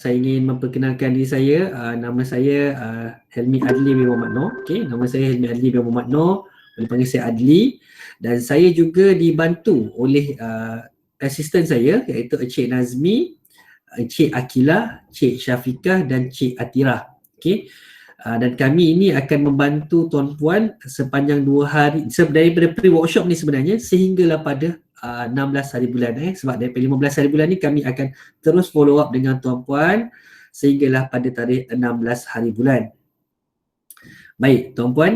Saya ingin memperkenalkan diri saya. Nama saya Helmi Adli bin Muhammad Noor. Okay, nama saya Helmi Adli bin Muhammad Noor. Boleh panggil saya Adli. Dan saya juga dibantu oleh asisten saya iaitu Encik Nazmi, Encik Akilah, Cik Syafiqah dan Cik Atirah. Okay. Dan kami ini akan membantu tuan puan sepanjang 2 hari daripada pre-workshop ni sebenarnya sehinggalah pada 16 hari bulan sebab daripada 15 hari bulan ni kami akan terus follow up dengan tuan puan sehinggalah pada tarikh 16 hari bulan. Baik tuan puan,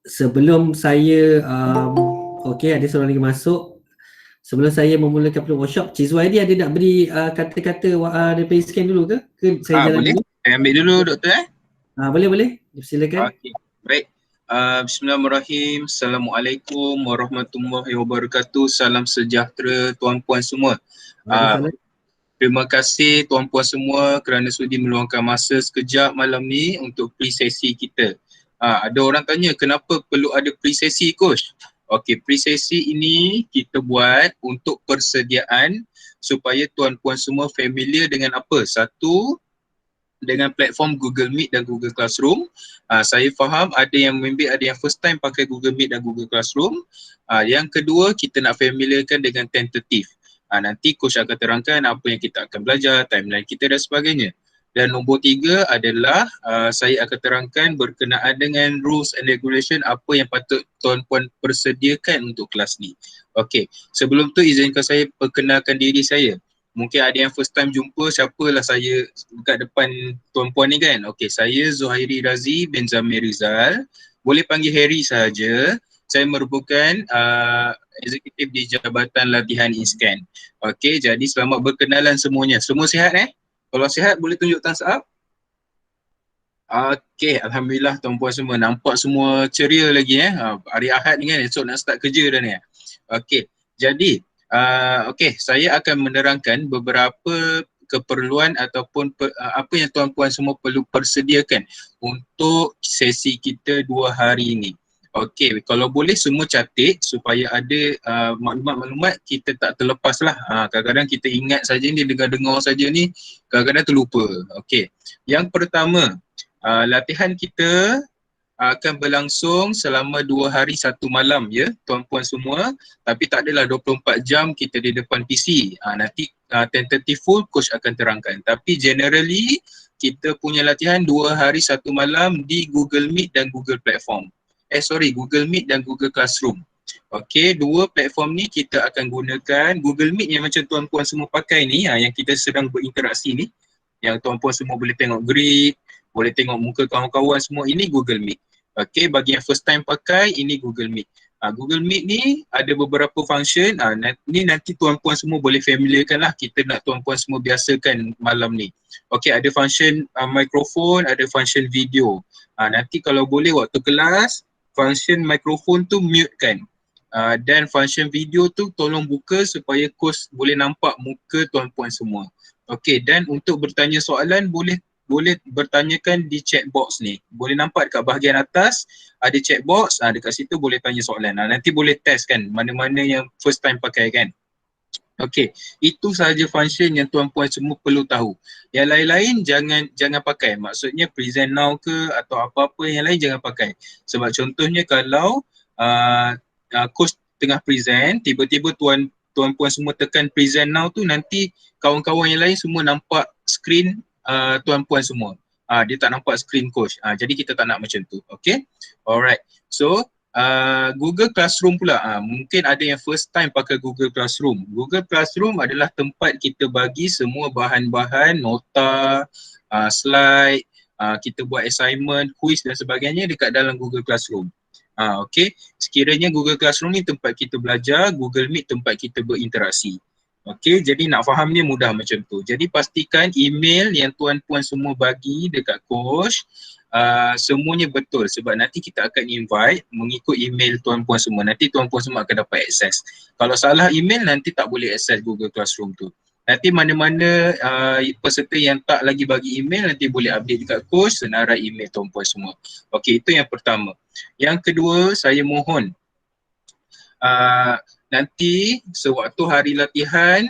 sebelum saya okey, ada seorang lagi masuk. Sebelum saya memulakan workshop, Cik Zuhairi ada nak beri kata-kata daripada scan dulu ke? Saya jalan boleh. dulu? Saya ambil dulu doktor Boleh, silakan. Okey, baik. Bismillahirrahmanirrahim. Assalamualaikum warahmatullahi wabarakatuh. Salam sejahtera tuan puan semua. Terima kasih tuan puan semua kerana sudi meluangkan masa sekejap malam ni untuk pre-sesi kita. Ada orang tanya kenapa perlu ada pre-sesi coach? Okey, pre-sesi ini kita buat untuk persediaan supaya tuan puan semua familiar dengan apa? Satu, dengan platform Google Meet dan Google Classroom. Saya faham ada yang maybe ada yang first time pakai Google Meet dan Google Classroom. Yang kedua, kita nak familiarkan dengan tentative. Nanti coach akan terangkan apa yang kita akan belajar, timeline kita dan sebagainya. Dan nombor 3 adalah saya akan terangkan berkenaan dengan rules and regulation apa yang patut tuan puan persediakan untuk kelas ni. Okey, sebelum tu izinkan saya perkenalkan diri saya. Mungkin ada yang first time jumpa, siapalah saya dekat depan tuan puan ni kan. Okey, saya Zuhairi Razi bin Zamir Rizal. Boleh panggil Harry sahaja. Saya merupakan eksekutif di Jabatan Latihan InScan. Okey, jadi selamat berkenalan semuanya. Semua sihat Kalau sihat boleh tunjuk thumbs up. Okey, alhamdulillah tuan puan semua nampak semua ceria lagi hari Ahad ni kan, esok nak start kerja dah ni. Okey, jadi okey, saya akan menerangkan beberapa keperluan ataupun apa yang tuan puan semua perlu persediakan untuk sesi kita 2 hari ini. Okey, kalau boleh semua catat supaya ada maklumat-maklumat kita tak terlepas lah. Kadang-kadang kita ingat saja ni, dengar-dengar saja ni, kadang-kadang terlupa. Okey, yang pertama, latihan kita akan berlangsung selama 2 hari 1 malam ya tuan puan semua, tapi tak adalah 24 jam kita di depan PC. Nanti tentative full coach akan terangkan, tapi generally kita punya latihan 2 hari 1 malam di Google Meet dan Google Platform. Google Meet dan Google Classroom. Okey, 2 platform ni kita akan gunakan. Google Meet yang macam tuan puan semua pakai ni, yang kita sedang berinteraksi ni, yang tuan puan semua boleh tengok grid, boleh tengok muka kawan-kawan semua, ini Google Meet. Okey, bagi yang first time pakai, ini Google Meet. Google Meet ni ada beberapa function. Ni nanti tuan-puan semua boleh familiarkan lah. Kita nak tuan-puan semua biasakan malam ni. Okey, ada function mikrofon, ada function video. Nanti kalau boleh waktu kelas, function mikrofon tu mute kan. Dan function video tu tolong buka supaya coach boleh nampak muka tuan-puan semua. Okey, dan untuk bertanya soalan boleh bertanyakan di chat box ni. Boleh nampak dekat bahagian atas ada chat box, dekat situ boleh tanya soalan. Nanti boleh test kan mana-mana yang first time pakai kan. Okey, itu sahaja function yang tuan-puan semua perlu tahu. Yang lain-lain jangan pakai. Maksudnya present now ke atau apa-apa yang lain jangan pakai. Sebab contohnya kalau coach tengah present, tiba-tiba tuan-puan semua tekan present now tu, nanti kawan-kawan yang lain semua nampak screen tuan-puan semua. Dia tak nampak screen coach. Jadi kita tak nak macam tu. Okay. Alright. So Google Classroom pula. Mungkin ada yang first time pakai Google Classroom. Google Classroom adalah tempat kita bagi semua bahan-bahan, nota, slide, kita buat assignment, quiz dan sebagainya dekat dalam Google Classroom. Okay. Sekiranya Google Classroom ni tempat kita belajar, Google Meet tempat kita berinteraksi. Okey, jadi nak faham dia mudah macam tu. Jadi pastikan email yang tuan-puan semua bagi dekat coach semuanya betul, sebab nanti kita akan invite mengikut email tuan-puan semua. Nanti tuan-puan semua akan dapat akses. Kalau salah email nanti tak boleh akses Google Classroom tu. Nanti mana-mana peserta yang tak lagi bagi email nanti boleh update dekat coach senarai email tuan-puan semua. Okey, itu yang pertama. Yang kedua, saya mohon nanti sewaktu hari latihan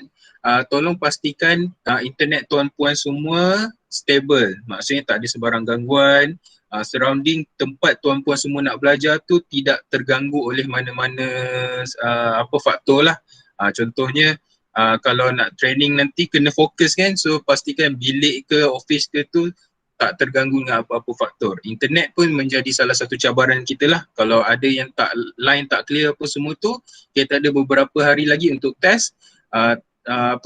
tolong pastikan internet tuan-puan semua stable. Maksudnya tak ada sebarang gangguan. Surrounding tempat tuan-puan semua nak belajar tu tidak terganggu oleh mana-mana faktor lah. Contohnya kalau nak training nanti kena fokus kan, so pastikan bilik ke office ke tu tak terganggu dengan apa-apa faktor. Internet pun menjadi salah satu cabaran kita lah. Kalau ada yang line tak clear apa semua tu, kita ada beberapa hari lagi untuk test,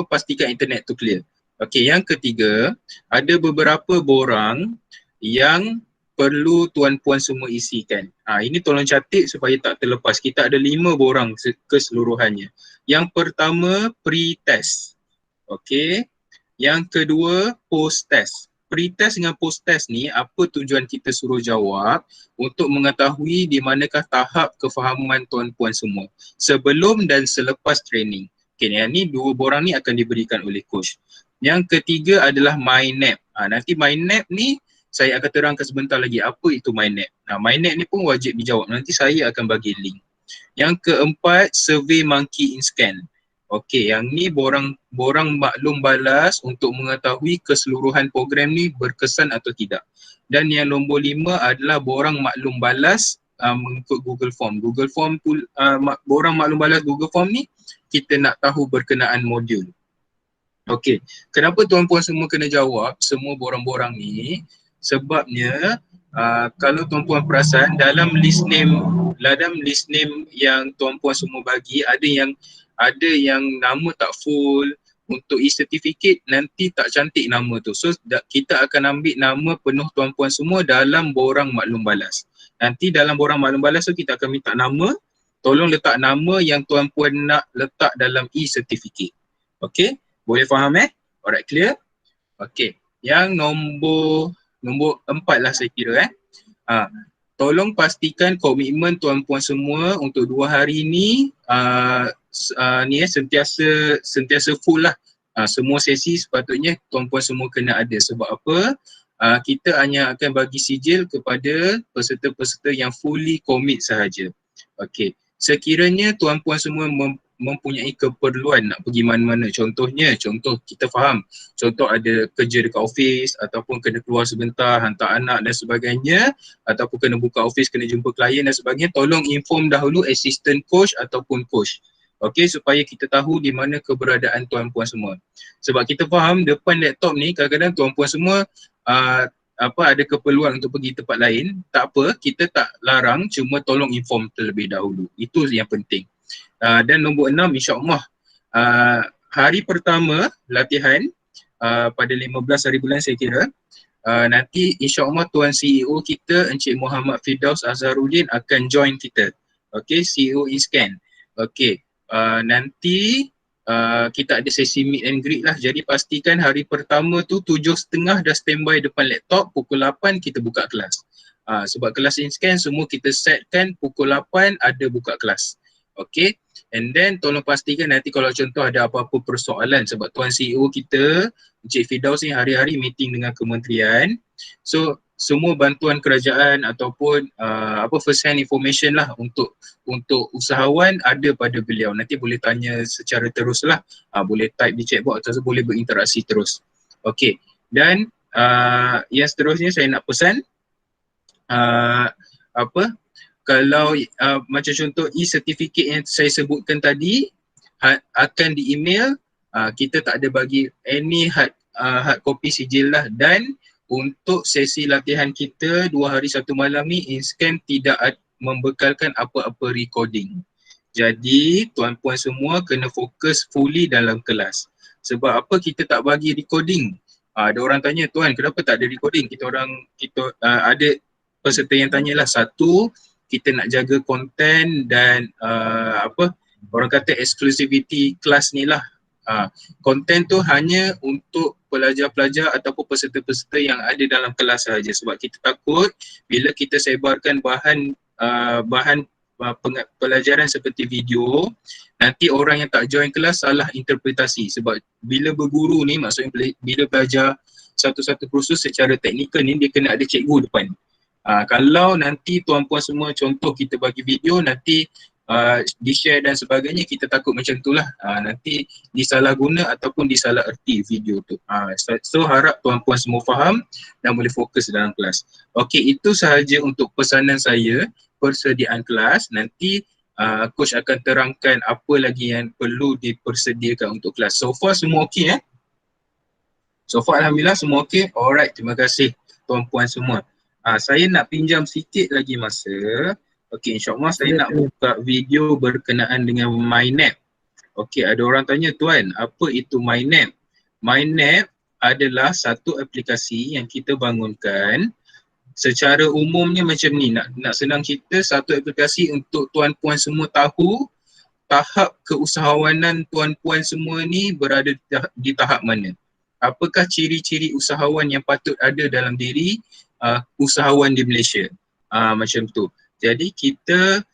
pastikan internet tu clear. Okey, yang ketiga, ada beberapa borang yang perlu tuan-puan semua isikan. Ini tolong catat supaya tak terlepas. Kita ada 5 borang keseluruhannya. Yang pertama, pre-test. Okey. Yang kedua, post-test. Pre-test dengan post-test ni, apa tujuan kita suruh jawab untuk mengetahui di manakah tahap kefahaman tuan-puan semua sebelum dan selepas training. Okay, yang ni 2 borang ni akan diberikan oleh coach. Yang ketiga adalah MyNap. Nanti MyNap ni saya akan terangkan sebentar lagi apa itu MyNap. MyNap ni pun wajib dijawab. Nanti saya akan bagi link. Yang keempat, Survey Monkey in Scan. Okey, yang ni borang maklum balas untuk mengetahui keseluruhan program ni berkesan atau tidak. Dan yang nombor 5 adalah borang maklum balas mengikut Google Form. Google Form tu, borang maklum balas Google Form ni kita nak tahu berkenaan modul. Okey, kenapa tuan-puan semua kena jawab semua borang-borang ni? Sebabnya kalau tuan-puan perasan dalam list name yang tuan-puan semua bagi, ada yang nama tak full. Untuk e-certificate nanti tak cantik nama tu. So kita akan ambil nama penuh tuan-puan semua dalam borang maklum balas. Nanti dalam borang maklum balas tu kita akan minta nama. Tolong letak nama yang tuan-puan nak letak dalam e-certificate. Okey? Boleh faham Alright, clear? Okey. Yang nombor 4 lah saya kira tolong pastikan komitmen tuan-puan semua untuk 2 hari ni sentiasa full lah. Semua sesi sepatutnya tuan-puan semua kena ada. Sebab apa? Kita hanya akan bagi sijil kepada peserta-peserta yang fully commit sahaja. Okey. Sekiranya tuan-puan semua mempunyai keperluan nak pergi mana-mana, contoh kita faham, contoh ada kerja dekat office ataupun kena keluar sebentar, hantar anak dan sebagainya, ataupun kena buka office, kena jumpa klien dan sebagainya, tolong inform dahulu assistant coach ataupun coach. Okey, supaya kita tahu di mana keberadaan tuan-puan semua. Sebab kita faham depan laptop ni kadang-kadang tuan-puan semua ada keperluan untuk pergi tempat lain, tak apa, kita tak larang, cuma tolong inform terlebih dahulu. Itu yang penting. Dan nombor 6, insyaAllah hari pertama latihan pada 15 hari bulan saya kira, nanti insyaAllah Tuan CEO kita Encik Muhammad Firdaus Azharuddin akan join kita. Okay, CEO InScan. Okay, nanti kita ada sesi meet and greet lah. Jadi pastikan hari pertama tu 7.30 dah standby depan laptop, pukul 8 kita buka kelas. Sebab kelas InScan semua kita setkan pukul 8 ada buka kelas. Okay, and then tolong pastikan nanti kalau contoh ada apa-apa persoalan, sebab Tuan CEO kita Encik Firdaus ni hari-hari meeting dengan kementerian. So semua bantuan kerajaan ataupun first hand information lah untuk usahawan ada pada beliau. Nanti boleh tanya secara terus lah, boleh type di chatbox atau boleh berinteraksi terus. Okay, dan yang seterusnya saya nak pesan kalau macam contoh e-certificate yang saya sebutkan tadi akan di email, kita tak ada bagi any hard copy sijil lah. Dan untuk sesi latihan kita 2 hari 1 malam ni, InScan tidak membekalkan apa-apa recording. Jadi tuan-puan semua kena fokus fully dalam kelas. Sebab apa kita tak bagi recording? Ada orang tanya, Tuan kenapa tak ada recording? Kita ada peserta yang tanyalah, satu, kita nak jaga konten dan orang kata exclusivity kelas ni lah. Konten tu hanya untuk pelajar-pelajar ataupun peserta-peserta yang ada dalam kelas sahaja. Sebab kita takut bila kita sebarkan bahan pelajaran seperti video, nanti orang yang tak join kelas salah interpretasi. Sebab bila berguru ni, maksudnya bila belajar satu-satu kursus secara teknikal ni, dia kena ada cikgu depan. Kalau nanti tuan-puan semua contoh kita bagi video, nanti di-share dan sebagainya, kita takut macam itulah nanti disalah guna ataupun disalah erti video tu. So harap tuan-puan semua faham dan boleh fokus dalam kelas. Okey, itu sahaja untuk pesanan saya persediaan kelas. Nanti coach akan terangkan apa lagi yang perlu dipersediakan untuk kelas. So far semua okey So far alhamdulillah semua okey. Alright, terima kasih tuan-puan semua. Saya nak pinjam sikit lagi masa. Okey, insyaAllah saya nak buka video berkenaan dengan MyNap. Okey, ada orang tanya, tuan, apa itu MyNap? MyNap adalah satu aplikasi yang kita bangunkan. Secara umumnya macam ni, nak senang cerita, satu aplikasi untuk tuan-puan semua tahu tahap keusahawanan tuan-puan semua ni berada di tahap mana. Apakah ciri-ciri usahawan yang patut ada dalam diri usahawan di Malaysia. Macam tu. Jadi kita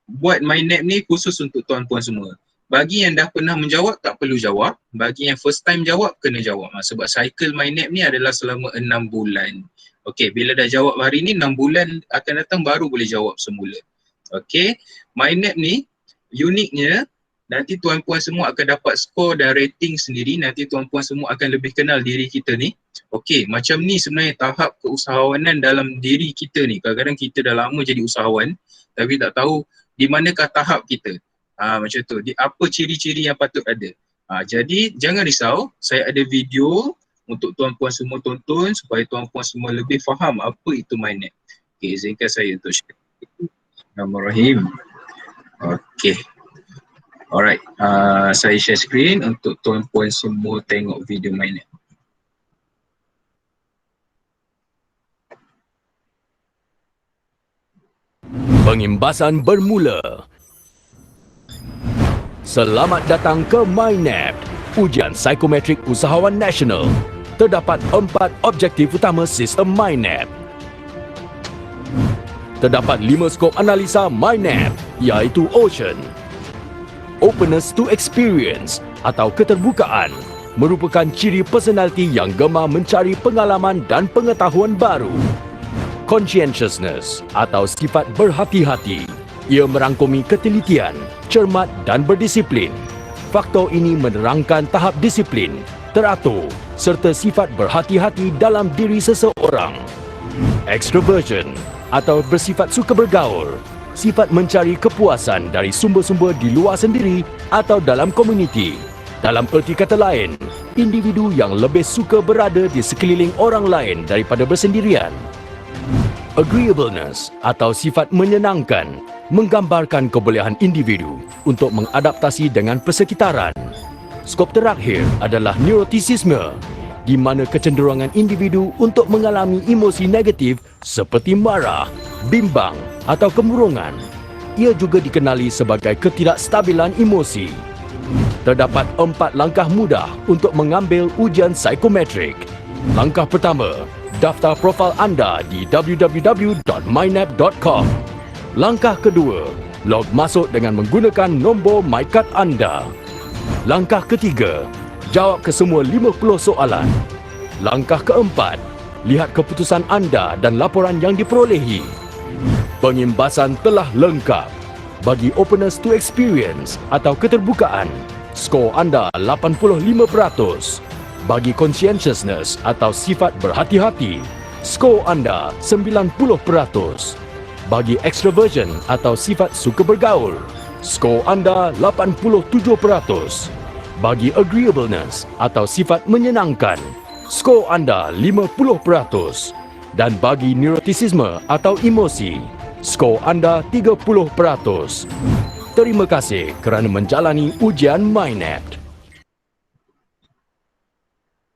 buat MyNap ni khusus untuk tuan-puan semua. Bagi yang dah pernah menjawab tak perlu jawab. Bagi yang first time jawab kena jawab. Sebab cycle MyNap ni adalah selama 6 bulan. Okey, bila dah jawab hari ni 6 bulan akan datang baru boleh jawab semula. Okey, MyNap ni uniknya nanti tuan-puan semua akan dapat skor dan rating sendiri. Nanti tuan-puan semua akan lebih kenal diri kita ni. Okey, macam ni sebenarnya tahap keusahawanan dalam diri kita ni. Kadang-kadang kita dah lama jadi usahawan tapi tak tahu di manakah tahap kita. Macam tu. Apa ciri-ciri yang patut ada. Jadi jangan risau, saya ada video untuk tuan-puan semua tonton supaya tuan-puan semua lebih faham apa itu MyNap. Okey, izinkan saya untuk share. Bismillahirrahmanirrahim. Okey. Alright, saya share screen untuk tuan-puan semua tengok video MyNap. Pengimbasan bermula. Selamat datang ke MyNap, ujian psikometrik usahawan nasional. Terdapat 4 objektif utama sistem MyNap. Terdapat 5 skop analisa MyNap, iaitu Ocean. Openness to experience atau keterbukaan merupakan ciri personaliti yang gemar mencari pengalaman dan pengetahuan baru. Conscientiousness atau sifat berhati-hati. Ia merangkumi ketelitian, cermat dan berdisiplin. Faktor ini menerangkan tahap disiplin, teratur serta sifat berhati-hati dalam diri seseorang. Extroversion atau bersifat suka bergaul. Sifat mencari kepuasan dari sumber-sumber di luar sendiri atau dalam komuniti. Dalam erti kata lain, individu yang lebih suka berada di sekeliling orang lain daripada bersendirian. Agreeableness atau sifat menyenangkan menggambarkan kebolehan individu untuk mengadaptasi dengan persekitaran. Skop terakhir adalah neuroticisme, di mana kecenderungan individu untuk mengalami emosi negatif seperti marah, bimbang atau kemurungan. Ia juga dikenali sebagai ketidakstabilan emosi. Terdapat 4 langkah mudah untuk mengambil ujian psikometrik. Langkah pertama, daftar profil anda di www.mynap.com. Langkah kedua, log masuk dengan menggunakan nombor MyCard anda. Langkah ketiga, jawab ke semua 50 soalan. Langkah keempat, lihat keputusan anda dan laporan yang diperolehi. Pengimbasan telah lengkap. Bagi openness to experience atau keterbukaan, skor anda 85%. Bagi conscientiousness atau sifat berhati-hati, skor anda 90%. Bagi extroversion atau sifat suka bergaul, skor anda 87%. Bagi agreeableness atau sifat menyenangkan, skor anda 50%. Dan bagi neuroticisme atau emosi, skor anda 30%. Terima kasih kerana menjalani ujian MyNap.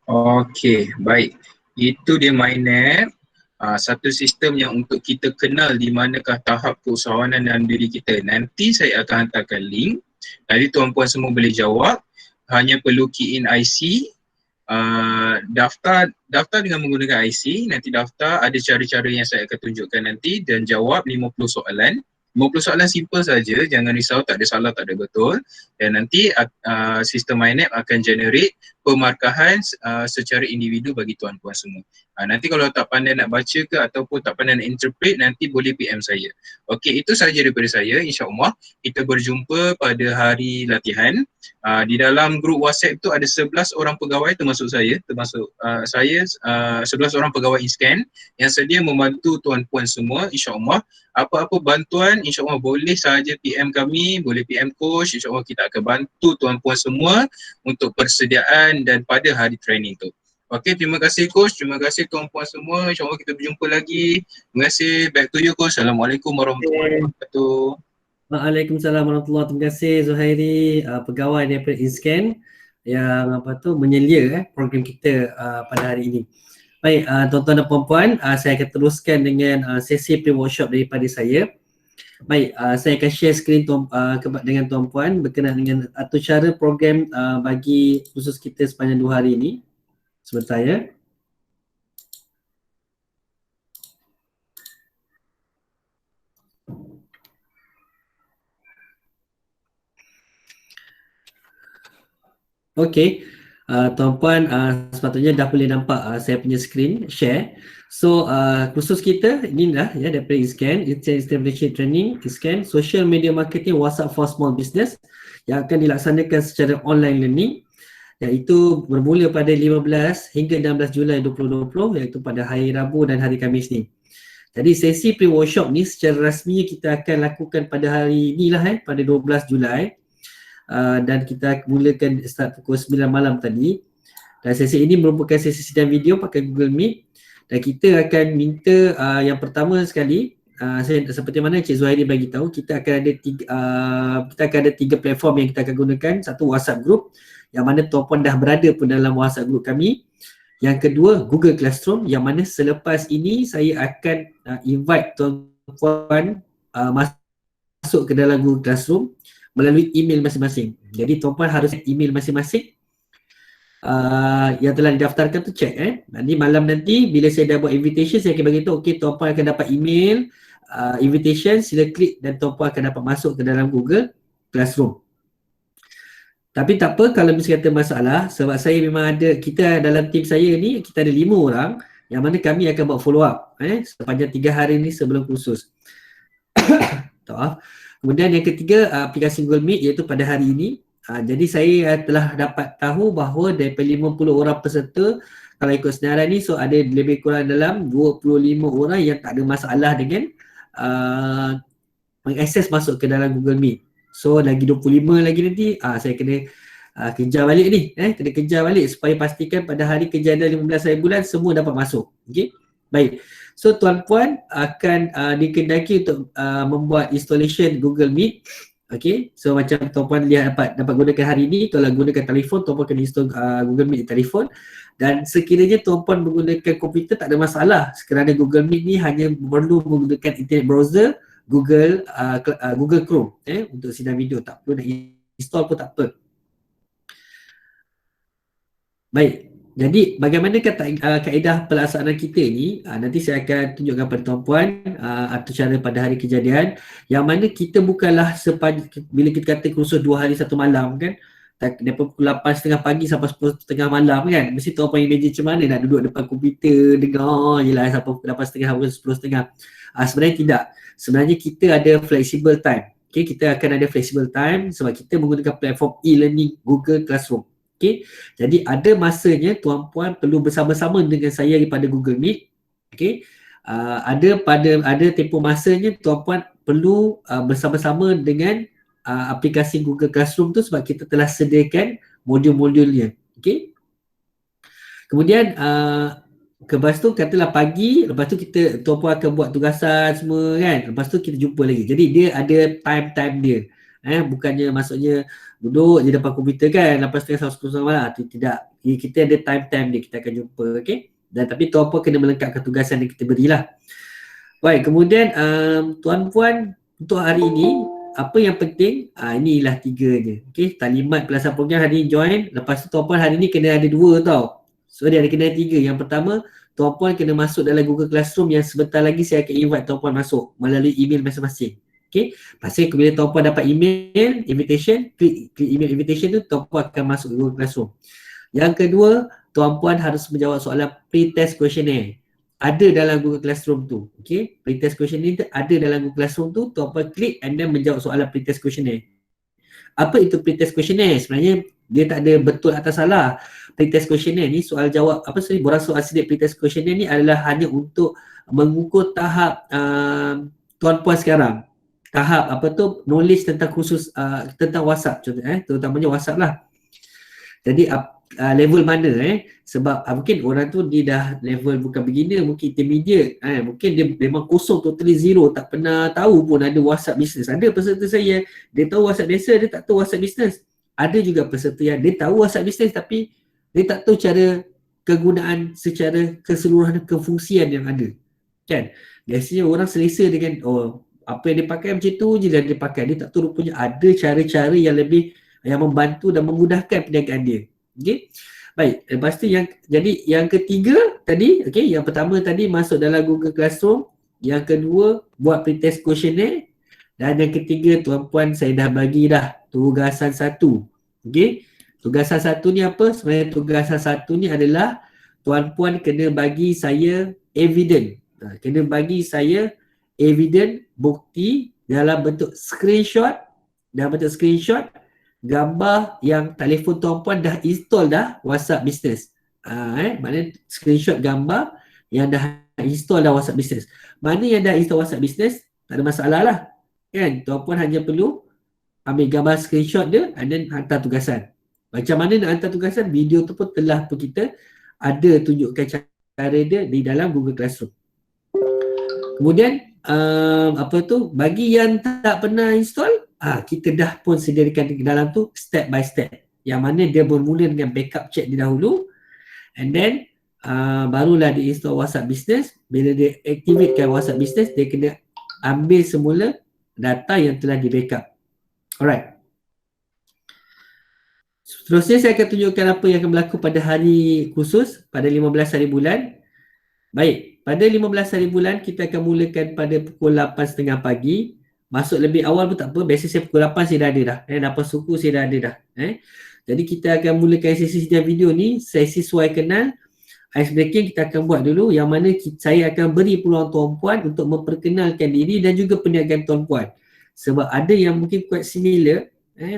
Okey, baik. Itu dia MyNap. Satu sistem yang untuk kita kenal di manakah tahap keusahawanan dalam diri kita. Nanti saya akan hantarkan link. Nanti tuan-puan semua boleh jawab. Hanya perlu key in IC. Daftar dengan menggunakan IC. Nanti daftar, ada cara-cara yang saya akan tunjukkan nanti dan jawab 50 soalan. 50 soalan simple saja, jangan risau, tak ada salah, tak ada betul. Dan nanti sistem MyNap akan generate pemarkahan secara individu bagi tuan-puan semua. Nanti kalau tak pandai nak baca ke ataupun tak pandai nak interpret, nanti boleh PM saya. Okey, itu sahaja daripada saya. InsyaAllah kita berjumpa pada hari latihan. Di dalam grup WhatsApp tu ada 11 orang pegawai termasuk saya, 11 orang pegawai InScan yang sedia membantu tuan-puan semua. InsyaAllah apa-apa bantuan insyaAllah boleh sahaja PM kami, boleh PM coach. InsyaAllah kita akan bantu tuan-puan semua untuk persediaan dan pada hari training tu. Okey, terima kasih coach, terima kasih tuan-puan semua. InsyaAllah kita berjumpa lagi. Terima kasih. Back to you coach. Assalamualaikum warahmatullahi wabarakatuh. Waalaikumsalam warahmatullahi wabarakatuh. Terima kasih Zuhairi, pegawai daripada InScan yang menyelia program kita pada hari ini. Baik, tuan-tuan dan puan-puan, saya akan teruskan dengan sesi pre-workshop daripada saya. Baik, saya akan share skrin dengan tuan-puan berkenaan dengan atur cara program bagi khusus kita sepanjang 2 hari ini. Sebentar ya. Okey, tuan-puan sepatutnya dah boleh nampak saya punya screen share. So khusus kita inilah ya daripada InScan, Establishment Training, InScan, Social Media Marketing WhatsApp for Small Business yang akan dilaksanakan secara online learning, iaitu bermula pada 15 hingga 16 Julai 2020, iaitu pada hari Rabu dan hari Khamis ni. Jadi sesi pre-workshop ni secara rasmi kita akan lakukan pada hari inilah pada 12 Julai. Dan kita mulakan start pukul 9 malam tadi. Dan sesi ini merupakan sesi sidang video pakai Google Meet. Dan kita akan minta yang pertama sekali, seperti mana Cik Zuhairi bagi tahu, kita akan ada 3 platform yang kita akan gunakan. Satu, WhatsApp group yang mana tuan-puan dah berada pun dalam WhatsApp group kami. Yang kedua, Google Classroom yang mana selepas ini saya akan invite tuan-puan masuk ke dalam Google Classroom melalui email masing-masing. Jadi tuan-puan harus email masing-masing yang telah didaftarkan tu check. Nanti malam nanti bila saya dah buat invitation, saya akan bagi tahu okey tuan-puan akan dapat email invitation, sila klik dan tuan-puan akan dapat masuk ke dalam Google Classroom. Tapi tak apa kalau misalnya ada masalah, sebab saya memang ada, kita dalam tim saya ni kita ada 5 orang yang mana kami akan buat follow up sepanjang 3 hari ni sebelum kursus. Maaf. Kemudian yang ketiga, aplikasi Google Meet iaitu pada hari ini. Jadi saya telah dapat tahu bahawa daripada 50 orang peserta kalau ikut senarai ni, so ada lebih kurang dalam 25 orang yang tak ada masalah dengan mengakses masuk ke dalam Google Meet. So lagi 25 lagi nanti saya kena kejar balik ni, kena kejar balik supaya pastikan pada hari kejadian 15 hari bulan semua dapat masuk. Okey. Baik. So tuan-puan akan dikendaki untuk membuat installation Google Meet. Okey. So macam tuan-puan lihat dapat gunakan hari ini, kalau gunakan telefon tuan-puan kena install Google Meet di telefon, dan sekiranya tuan-puan menggunakan komputer tak ada masalah kerana Google Meet ni hanya perlu menggunakan internet browser Google Chrome untuk sidang video, tak perlu nak install pun tak apa. Baik, jadi bagaimana kaedah pelaksanaan kita ni, nanti saya akan tunjukkan kepada tuan-puan atau cara pada hari kejadian, yang mana kita bukanlah bila kita kata kursus 2 hari 1 malam kan, daripada pukul 8.30 pagi sampai 10.30 malam kan, mesti tuan-puan imagine macam mana nak duduk depan komputer dengar je lah sampai pukul 8.30 sampai 10.30. Sebenarnya tidak, sebenarnya kita ada flexible time. Okay, kita akan ada flexible time sebab kita menggunakan platform e-learning Google Classroom. Okay, jadi ada masanya tuan-puan perlu bersama-sama dengan saya daripada Google Meet. Okay, ada tempoh masanya tuan-puan perlu bersama-sama dengan aplikasi Google Classroom tu sebab kita telah sediakan modul-modulnya. Okay, kemudian lepas tu katalah pagi, lepas tu tuan-puan akan buat tugasan semua kan, lepas tu kita jumpa lagi. Jadi dia ada time dia. Bukannya maksudnya duduk je depan komputer kan 8.30 sampai 10 malam. Tidak. Kita ada time dia, kita akan jumpa. Okay. Dan tapi tuan-puan kena melengkapkan tugasan yang kita berilah. Baik, kemudian tuan-puan untuk hari ini apa yang penting, inilah 3 je. Okay, talimat pelaksanaan program hari ni join. Lepas tu tuan-puan hari ni kena ada 2 tau. So dia ada kena 3. Yang pertama, tuan-puan kena masuk dalam Google Classroom yang sebentar lagi saya akan invite tuan-puan masuk melalui email masing-masing. Okay, pasal bila tuan-puan dapat email invitation, klik email invitation tu tuan-puan akan masuk Google Classroom. Yang kedua, tuan-puan harus menjawab soalan pre-test questionnaire. Ada dalam Google Classroom tu. Okay, pre-test questionnaire ada dalam Google Classroom tu, tuan-puan klik and then menjawab soalan pre-test questionnaire. Apa itu pre-test questionnaire? Sebenarnya dia tak ada betul atau salah. Pre-test questionnaire ni soal jawab, borang soal sedik pre-test questionnaire ni adalah hanya untuk mengukur tahap tuan-puan sekarang. Tahap knowledge tentang khusus tentang WhatsApp contohnya, terutamanya WhatsApp lah. Jadi level mana sebab mungkin orang tu dia dah level bukan beginner, mungkin intermediate, mungkin dia memang kosong, totally zero, tak pernah tahu pun ada WhatsApp business. Ada peserta saya, dia tahu WhatsApp biasa, dia tak tahu WhatsApp business. Ada juga peserta yang dia tahu WhatsApp business tapi dia tak tahu cara kegunaan secara keseluruhan kefungsian yang ada. Kan? Biasanya orang selesa dengan apa yang dia pakai macam tu je dia pakai. Dia tak tahu rupanya ada cara-cara yang lebih yang membantu dan memudahkan perniagaan dia. Okey. Baik, lepas tu yang ketiga tadi, okey, yang pertama tadi masuk dalam Google Classroom, yang kedua buat pre-test questionnaire, dan yang ketiga tuan-puan saya dah bagi dah tugasan 1. Okey. Tugasan 1 ni apa? Sebenarnya tugasan 1 ni adalah tuan-puan kena bagi saya evidence. Kena bagi saya evidence, bukti dalam bentuk screenshot, gambar yang telefon tuan-puan dah install dah WhatsApp Business. Maknanya screenshot gambar yang dah install dah WhatsApp Business. Mana yang dah install WhatsApp Business, tak ada masalah lah. Kan? Tuan-puan hanya perlu ambil gambar screenshot dia and then hantar tugasan. Macam mana nak hantar tugasan? Video tu pun telah pun kita ada tunjukkan cara dia di dalam Google Classroom. Kemudian bagi yang tak pernah install, kita dah pun sediakan di dalam tu step by step. Yang mana dia bermula dengan backup check di dahulu and then barulah dia install WhatsApp Business. Bila dia activatekan WhatsApp Business, dia kena ambil semula data yang telah di backup. Alright. Seterusnya saya akan tunjukkan apa yang akan berlaku pada hari khusus pada 15 hari bulan. Baik, pada 15 hari bulan kita akan mulakan pada pukul 8.30 pagi. Masuk lebih awal pun tak apa, biasa saya pukul 8 saya dah ada dah. Dapat suku saya dah ada dah. Jadi kita akan mulakan sesi sedia video ni, sesi sesuai kenal. Ice breaking kita akan buat dulu, yang mana saya akan beri peluang tuan-puan untuk memperkenalkan diri dan juga perniagaan tuan-puan. Sebab ada yang mungkin quite similar,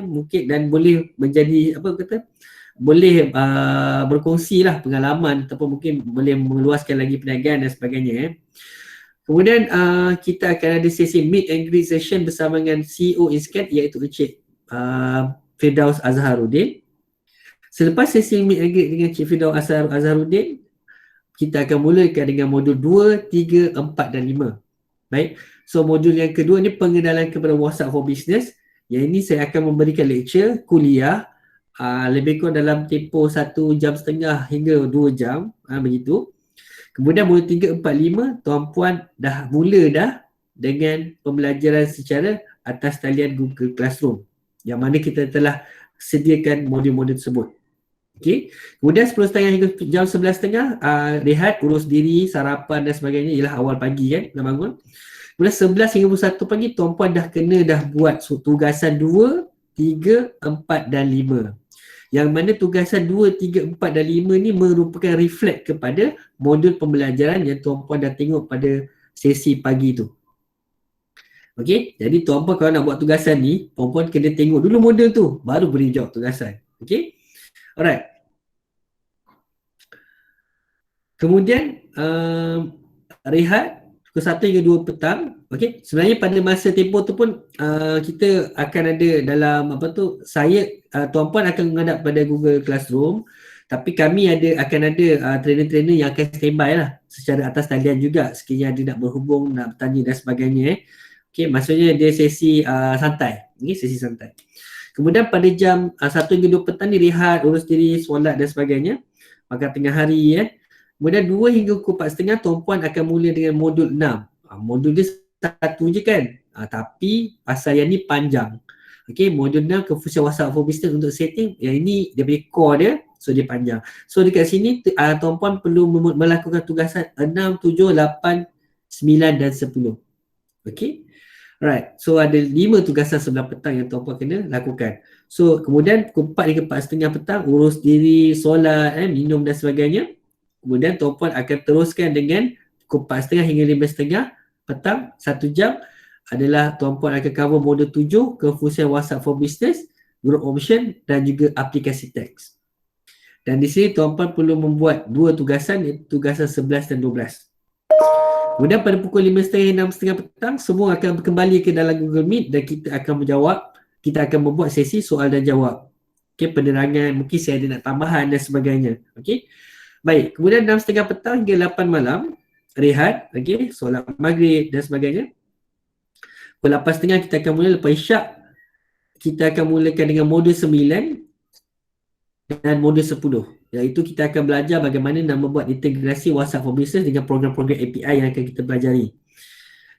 mungkin dan boleh menjadi boleh berkongsi lah pengalaman ataupun mungkin boleh meluaskan lagi perniagaan dan sebagainya. Kemudian kita akan ada sesi meet and greet session bersama dengan CEO Inscan, iaitu Encik Firdaus Azharuddin. Selepas sesi meet and greet dengan Encik Firdaus Azharuddin, kita akan mulakan dengan modul 2, 3, 4 dan 5. Baik, so modul yang kedua ni pengenalan kepada WhatsApp for Business. Yang ini saya akan memberikan lecture, kuliah, lebih kurang dalam tempoh 1 jam setengah hingga 2 jam, begitu. Kemudian modul 3, 4, 5, tuan-puan dah mula dengan pembelajaran secara atas talian Google Classroom. Yang mana kita telah sediakan modul-modul tersebut. Okey. Kemudian 10.30 hingga jam 11.30 rehat, urus diri, sarapan dan sebagainya. Ialah awal pagi kan, dah bangun. Kemudian 11 hingga 1 pagi tuan-puan dah buat tugasan 2, 3, 4 dan 5. Yang mana tugasan 2, 3, 4 dan 5 ni merupakan reflect kepada modul pembelajaran yang tuan-puan dah tengok pada sesi pagi tu. Okey, jadi tuan-puan kalau nak buat tugasan ni, tuan-puan kena tengok dulu modul tu, baru boleh jawab tugasan. Okey, alright. Kemudian rehat pukul 1 hingga 2 petang. Okey, sebenarnya pada masa tempoh tu pun kita akan ada dalam tuan-puan akan menghadap pada Google Classroom, tapi kami akan ada trainer-trainer yang akan standby lah secara atas talian juga sekiranya ada nak berhubung, nak bertanya dan sebagainya. Okey, maksudnya dia sesi santai. Okey, sesi santai. Kemudian pada jam 1 hingga 2 petang ni rehat, urus diri, solat dan sebagainya. Makan tengah hari Kemudian 2 hingga pukul 4.30 tuan-puan akan mula dengan modul 6. Modul dia satu je kan. Tapi pasal yang ni panjang. Okey, modul 6 kefungsian WhatsApp for Business untuk setting. Yang ini dia punya core dia. So dia panjang. So dekat sini tuan-puan perlu melakukan tugasan 6, 7, 8, 9 dan 10. Okey. Alright. So ada 5 tugasan sebelah petang yang tuan-puan kena lakukan. So kemudian pukul 4 hingga 4.30 petang urus diri, solat, minum dan sebagainya. Kemudian tuan-puan akan teruskan dengan pukul 4.30 hingga 5.30 petang, 1 jam adalah tuan-puan akan cover modul 7, kefusian WhatsApp for Business, group option dan juga aplikasi teks. Dan di sini tuan-puan perlu membuat 2 tugasan, iaitu tugasan 11 dan 12. Kemudian pada pukul 5.30 6.30 petang semua akan kembali ke dalam Google Meet dan kita akan menjawab, kita akan membuat sesi soal dan jawab. Okey, penerangan, mungkin saya ada nak tambahan dan sebagainya. Okey. Baik, kemudian 6.30 petang hingga 8 malam rehat, okey, solat maghrib dan sebagainya. Pukul 8.30 kita akan mula lepas isyak. Kita akan mulakan dengan modul 9 dan modul 10, iaitu kita akan belajar bagaimana nak membuat integrasi WhatsApp for Business dengan program-program API yang akan kita pelajari.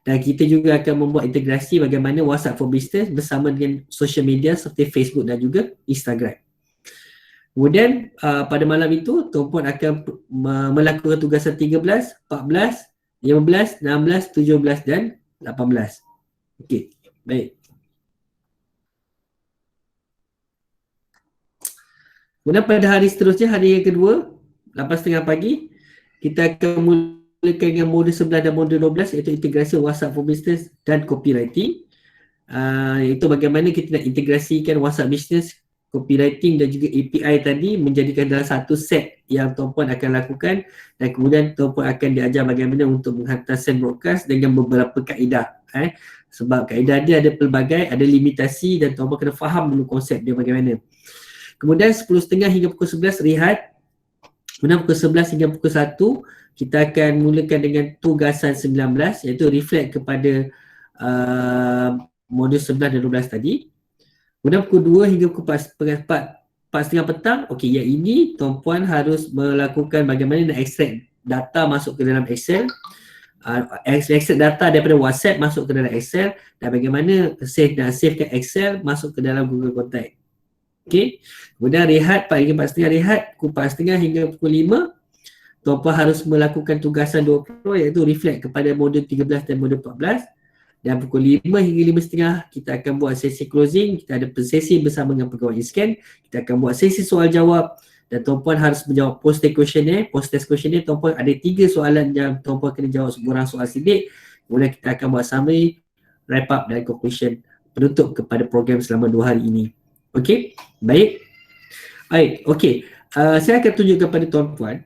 Dan kita juga akan membuat integrasi bagaimana WhatsApp for Business bersama dengan social media seperti Facebook dan juga Instagram. Kemudian pada malam itu tuan-puan akan melakukan tugasan 13, 14, 15, 16, 17 dan 18. Okey, baik. Kemudian pada hari seterusnya, hari yang kedua, 8.30 pagi, kita akan mulakan dengan modul 11 dan modul 12 iaitu integrasi WhatsApp for Business dan copywriting. Iaitu bagaimana kita nak integrasikan WhatsApp Business, copywriting dan juga API tadi menjadikan dalam satu set yang tuan-puan akan lakukan, dan kemudian tuan-puan akan diajar bagaimana untuk menghantar send broadcast dengan beberapa kaedah. Sebab kaedah dia ada pelbagai, ada limitasi dan tuan-puan kena faham dulu konsep dia bagaimana. Kemudian 10.30 hingga pukul 11 rehat. Kemudian pukul 11 hingga pukul 1 kita akan mulakan dengan tugasan 19 iaitu reflect kepada modul 11 dan 12 tadi. Kemudian pukul 2 hingga pukul 4.30 petang, okey, yang ini tuan-puan harus melakukan bagaimana nak extract data masuk ke dalam Excel, extract data daripada WhatsApp masuk ke dalam Excel, dan bagaimana savekan Excel masuk ke dalam Google Contact. Okey, kemudian rehat 4 hingga 4.30 rehat, pukul 4.30 hingga pukul 5 tuan-puan harus melakukan tugasan 20 iaitu reflect kepada modul 13 dan modul 14, dan pukul 5 hingga 5.30 kita akan buat sesi closing, kita ada sesi bersama dengan pegawai ISKAN, kita akan buat sesi soal jawab dan tuan-puan harus menjawab post-test questionnaire. Tuan-puan ada 3 soalan yang tuan-puan kena jawab sekurang soal sidik, kemudian kita akan buat summary, wrap up dan conclusion penutup kepada program selama 2 hari ini. Okey, baik. Baik, okey. Saya akan tunjukkan kepada tuan-puan.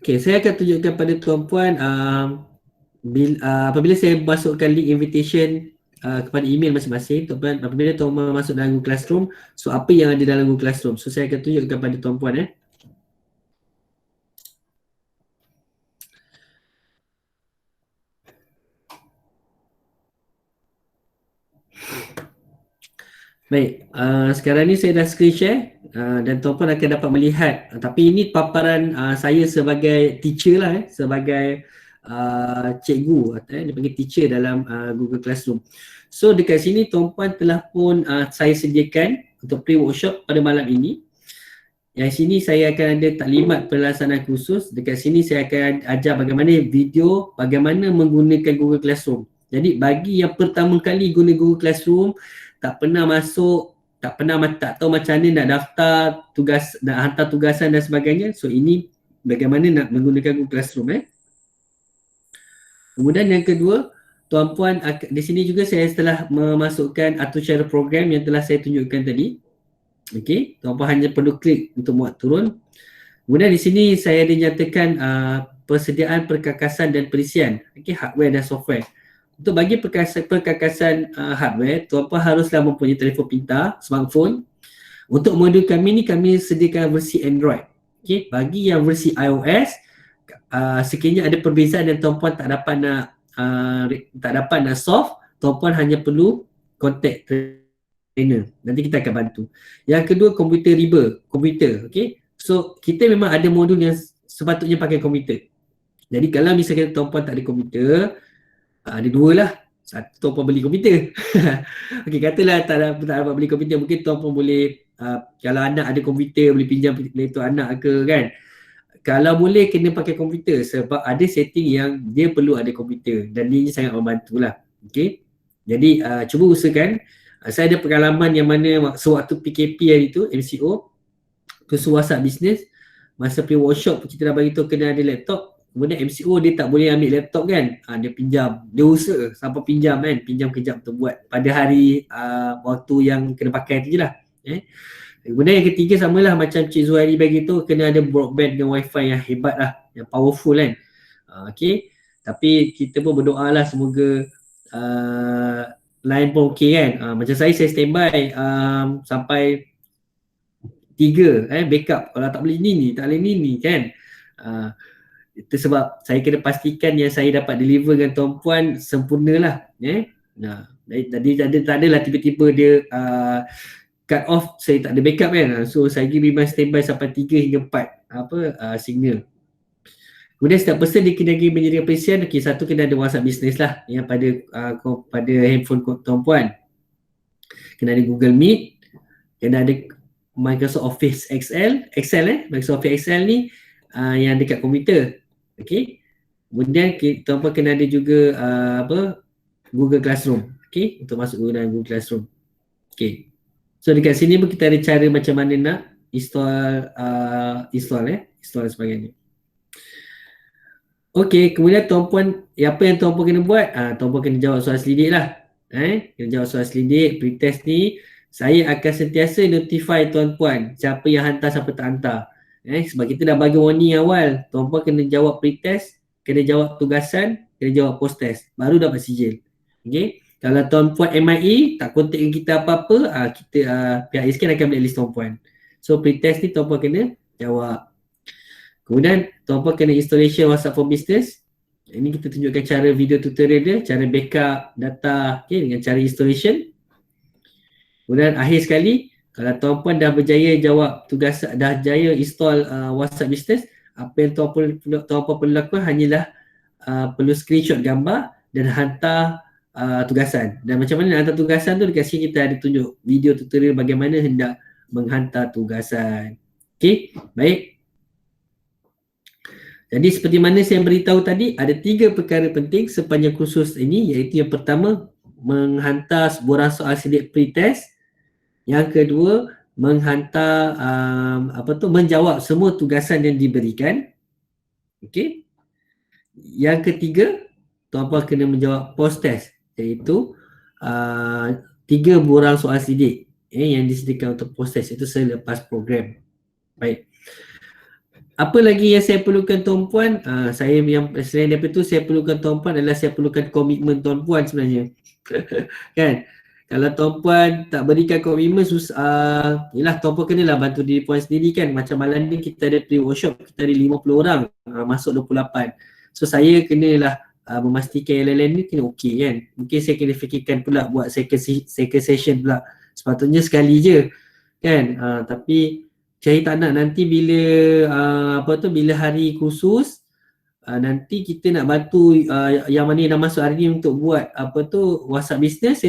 Okey, saya akan tunjukkan kepada tuan-puan apabila saya masukkan link invitation kepada email masing-masing, tuan-puan, apabila tuan-puan masuk dalam Google Classroom, so apa yang ada dalam Google Classroom. So saya akan tunjukkan kepada tuan-puan Baik, sekarang ni saya dah screen share dan tuan-puan akan dapat melihat, tapi ini paparan saya sebagai teacher lah, sebagai cikgu, dia panggil teacher dalam Google Classroom. So dekat sini tuan-puan telah pun saya sediakan untuk pre-workshop pada malam ini. Yang sini saya akan ada taklimat pelaksanaan khusus. Dekat sini saya akan ajar bagaimana video, bagaimana menggunakan Google Classroom. Jadi bagi yang pertama kali guna Google Classroom, tak pernah masuk, tak tahu macam mana nak daftar tugas, nak hantar tugasan dan sebagainya. So ini bagaimana nak menggunakan Google Classroom. Kemudian yang kedua, tuan-puan, di sini juga saya telah memasukkan atur cara program yang telah saya tunjukkan tadi. Okey, tuan-puan hanya perlu klik untuk muat turun. Kemudian di sini saya ada nyatakan persediaan perkakasan dan perisian, hardware dan software. Untuk bagi perkakasan hardware, tuan-puan haruslah mempunyai telefon pintar, smartphone. Untuk modul kami ni, kami sediakan versi Android. Okey, bagi yang versi iOS, sekiranya ada perbezaan dan tuan-puan tak dapat nak solve, tuan-puan hanya perlu contact trainer. Nanti kita akan bantu. Yang kedua, komputer. Okey. So kita memang ada modul yang sepatutnya pakai komputer. Jadi kalau misalnya tuan-puan tak ada komputer, ada 2 lah. Satu, tuan-puan beli komputer. Okey, katalah tak dapat beli komputer, mungkin tuan-puan boleh kalau anak ada komputer boleh pinjam laptop anak ke kan. kalau boleh kena pakai komputer sebab ada setting yang dia perlu ada komputer dan dia sangat membantu lah. Okay. Jadi cuba usahakan. Saya ada pengalaman yang mana sewaktu PKP hari tu, MCO, kursus WhatsApp Business, masa pergi workshop kita dah beritahu kena ada laptop. Kemudian MCO dia tak boleh ambil laptop kan, dia pinjam, dia usaha sampai pinjam kan, pinjam kejap untuk buat pada hari waktu yang kena pakai tu je lah. Kemudian yang ketiga samalah macam Cik Zuhairi bagi tu, kena ada broadband dengan wifi yang hebat lah, yang powerful kan. Okay, tapi kita pun berdoa lah semoga line pun okey kan. Macam saya standby sampai 3 backup. Kalau tak boleh ni tak boleh ni kan. Itu sebab saya kena pastikan yang saya dapat deliver dengan tuan puan sempurna lah. Jadi tak adalah tiba-tiba dia cut off, saya tak ada backup kan. So saya memang standby sampai 3 hingga 4 signal. Kemudian setiap person dia kena menjadi presiden. Okay, satu kena ada WhatsApp Business lah yang pada handphone tuan puan. Kena ada Google Meet, kena ada Microsoft Office Microsoft Office Excel ni yang dekat komputer. Okay. Kemudian tuan puan kena ada juga Google Classroom. Okay, untuk masuk guna Google Classroom. Okay. So dekat sini pun kita ada cara macam mana nak install dan sebagainya. Okey, kemudian tuan puan, apa yang tuan puan kena buat? Tuan puan kena jawab soalan selidik lah. Kena jawab soalan selidik, pretest ni. Saya akan sentiasa notify tuan puan siapa yang hantar, siapa tak hantar. Sebab kita dah bagi warning awal. Tuan puan kena jawab pretest, kena jawab tugasan, kena jawab post test. Baru dapat sijil. Okey. Kalau tuan puan MIA, tak kontak dengan kita apa-apa, kita pihak ISKAN akan ambil list tuan puan. So pretest ni tuan puan kena jawab. Kemudian tuan puan kena installation WhatsApp for Business. Ini kita tunjukkan cara video tutorial dia, cara backup data dengan cara installation. Kemudian akhir sekali, kalau tuan puan dah berjaya jawab tugas, dah berjaya install WhatsApp Business, apa yang tuan puan perlu lakukan hanyalah perlu screenshot gambar dan hantar tugasan. Dan macam mana hantar tugasan tu, dekat sini kita ada tunjuk video tutorial bagaimana hendak menghantar tugasan. Okey, baik. Jadi seperti mana saya beritahu tadi, ada 3 perkara penting sepanjang kursus ini, iaitu yang pertama, menghantar seborang soal selidik pretest. Yang kedua, menghantar menjawab semua tugasan yang diberikan. Okey. Yang ketiga, tuan puan kena menjawab post test, iaitu 3 borang soal selidik yang disediakan untuk post test, itu selepas program. Baik. Apa lagi yang saya perlukan tuan puan? Saya yang selain daripada itu, saya perlukan tuan puan adalah saya perlukan komitmen tuan puan sebenarnya. Kan? Kalau tuan puan tak berikan komitmen, yelah tuan puan kenalah bantu diri puan sendiri kan. Macam malam ni kita ada pre-workshop, kita ada 50 orang, masuk 28. So saya kenalah memastikan yang lain-lain ni kena okey kan. Mungkin saya kena fikirkan pula buat second session pula. Sepatutnya sekali je kan. Tapi saya tak nak nanti bila bila hari khusus nanti kita nak bantu yang mana yang dah masuk hari ni untuk buat WhatsApp Business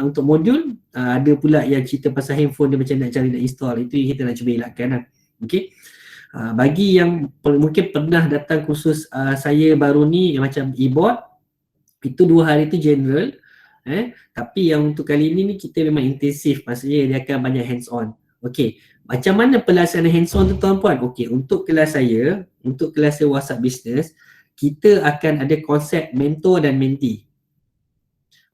untuk modul, ada pula yang cerita pasal handphone dia macam nak cari nak install. Itu yang kita nak cuba elakkan lah. Okey. Bagi yang mungkin pernah datang kursus saya baru ni yang macam e-board, itu 2 hari tu general, tapi yang untuk kali ni kita memang intensif, maksudnya dia akan banyak hands on. Okey, macam mana pelaksanaan hands on tu tuan puan? Okey, untuk kelas saya WhatsApp Business, kita akan ada konsep mentor dan mentee.